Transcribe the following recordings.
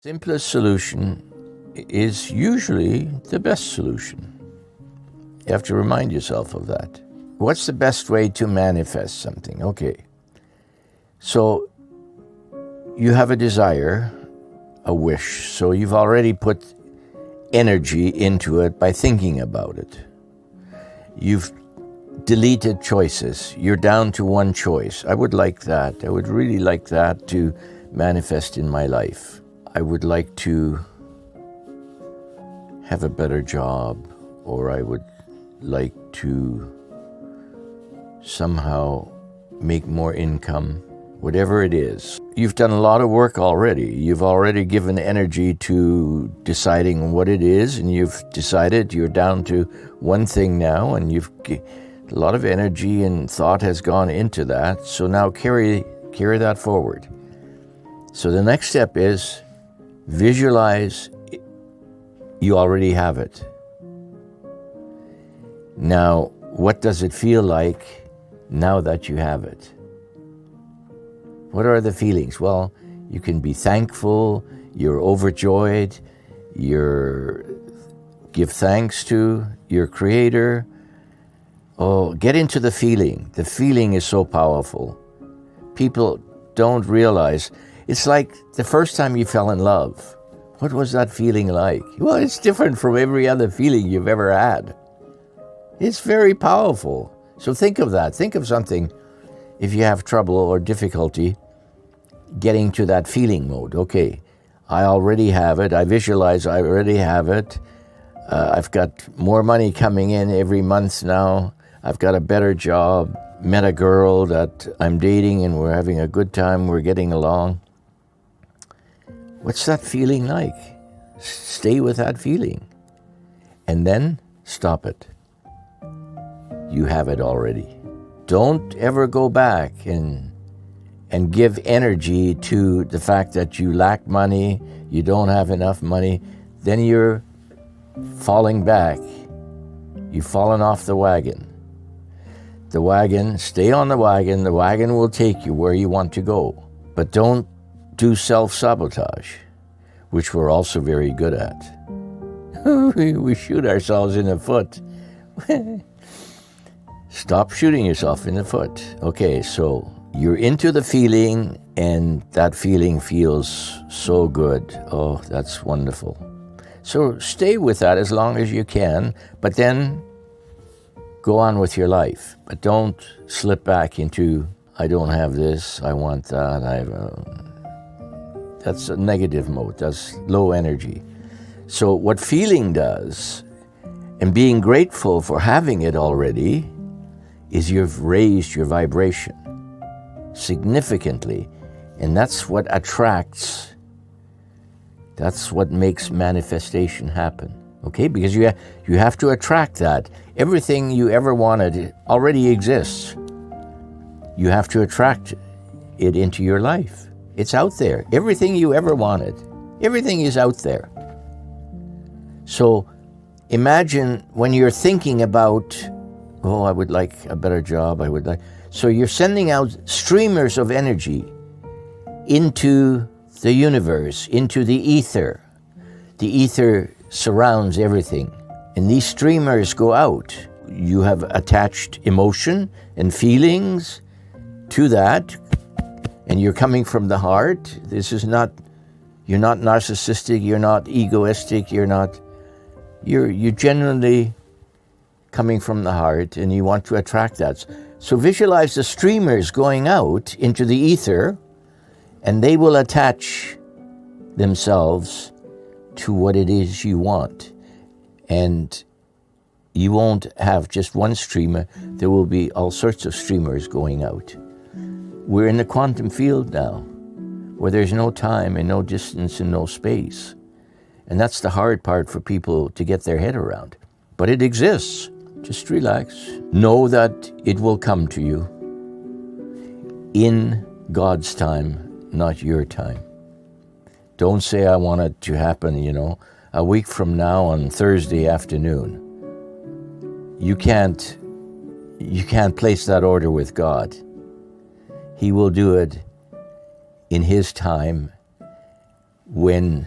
Simplest solution is usually the best solution. You have to remind yourself of that. What's the best way to manifest something? Okay. So you have a desire, a wish. So you've already put energy into it by thinking about it. You've deleted choices. You're down to one choice. I would like that. I would really like that to manifest in my life. I would like to have a better job, or I would like to somehow make more income, whatever it is. You've done a lot of work already. You've already given energy to deciding what it is, and you've decided you're down to one thing now, and a lot of energy and thought has gone into that. So now carry that forward. So the next step is visualize you already have it. Now, what does it feel like now that you have it? What are the feelings? Well, you can be thankful, you're overjoyed, give thanks to your Creator. Oh, get into the feeling. The feeling is so powerful. People don't realize. It's like the first time you fell in love. What was that feeling like? Well, it's different from every other feeling you've ever had. It's very powerful. So think of that. Think of something, if you have trouble or difficulty getting to that feeling mode. Okay, I already have it. I visualize I already have it. I've got more money coming in every month now. I've got a better job. Met a girl that I'm dating and we're having a good time. We're getting along. What's that feeling like? Stay with that feeling. And then stop it. You have it already. Don't ever go back and give energy to the fact that you lack money, you don't have enough money. Then you're falling back. You've fallen off the wagon. The wagon, stay on the wagon. The wagon will take you where you want to go. But don't do self-sabotage, which we're also very good at. We shoot ourselves in the foot. Stop shooting yourself in the foot. Okay, so you're into the feeling, and that feeling feels so good. Oh, that's wonderful. So stay with that as long as you can, but then go on with your life. But don't slip back into, I don't have this, I want that, that's a negative mode, that's low energy. So what feeling does, and being grateful for having it already, is you've raised your vibration significantly. And that's what attracts, that's what makes manifestation happen. Okay, because you have to attract that. Everything you ever wanted already exists. You have to attract it into your life. It's out there. Everything you ever wanted, everything is out there. So imagine when you're thinking about, oh, I would like a better job, so you're sending out streamers of energy into the universe, into the ether. The ether surrounds everything, and these streamers go out. You have attached emotion and feelings to that, and you're coming from the heart. You're not narcissistic, you're not egoistic, you're genuinely coming from the heart, and you want to attract that. So visualize the streamers going out into the ether, and they will attach themselves to what it is you want. And you won't have just one streamer, there will be all sorts of streamers going out. We're in the quantum field now, where there's no time and no distance and no space. And that's the hard part for people to get their head around. But it exists. Just relax. Know that it will come to you in God's time, not your time. Don't say, I want it to happen, a week from now on Thursday afternoon. You can't place that order with God. He will do it in His time, when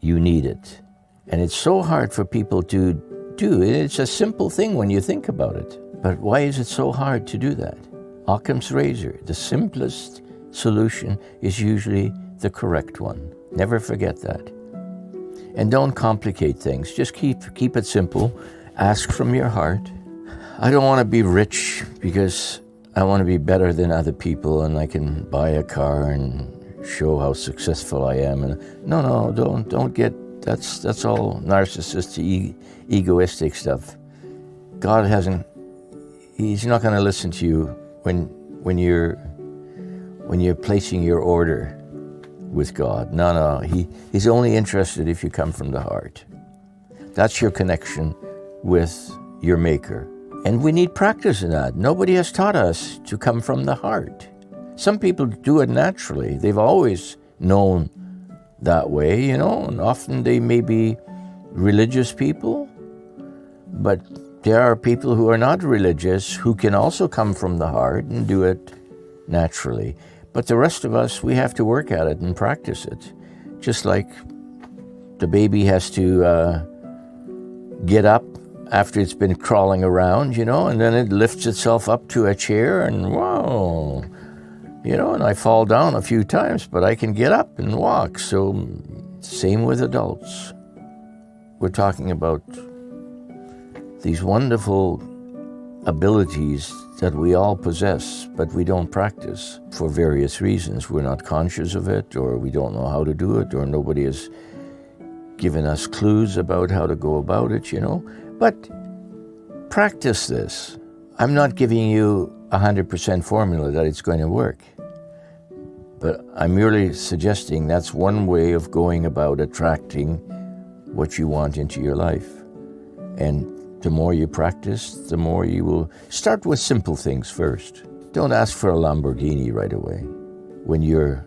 you need it. And it's so hard for people to do. It's a simple thing when you think about it. But why is it so hard to do that? Occam's razor, the simplest solution is usually the correct one. Never forget that. And don't complicate things. Just keep it simple. Ask from your heart. I don't want to be rich because I want to be better than other people and I can buy a car and show how successful I am. And no, don't get, that's all narcissistic, egoistic stuff. God He's not going to listen to you when you're placing your order with God. No, He's only interested if you come from the heart. That's your connection with your Maker. And we need practice in that. Nobody has taught us to come from the heart. Some people do it naturally. They've always known that way, and often they may be religious people, but there are people who are not religious who can also come from the heart and do it naturally. But the rest of us, we have to work at it and practice it. Just like the baby has to get up after it's been crawling around, and then it lifts itself up to a chair and whoa, and I fall down a few times, but I can get up and walk. So same with adults. We're talking about these wonderful abilities that we all possess, but we don't practice for various reasons. We're not conscious of it, or we don't know how to do it, or nobody has given us clues about how to go about it, But practice this. I'm not giving you 100% formula that it's going to work, but I'm merely suggesting that's one way of going about attracting what you want into your life. And the more you practice, the more you will start with simple things first. Don't ask for a Lamborghini right away when you're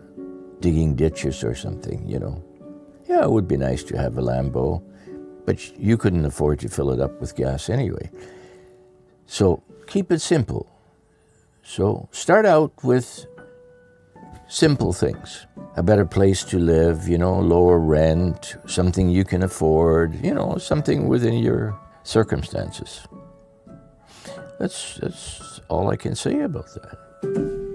digging ditches or something, Yeah, it would be nice to have a Lambo, but you couldn't afford to fill it up with gas anyway. So keep it simple. So start out with simple things. A better place to live, lower rent, something you can afford, something within your circumstances. That's all I can say about that.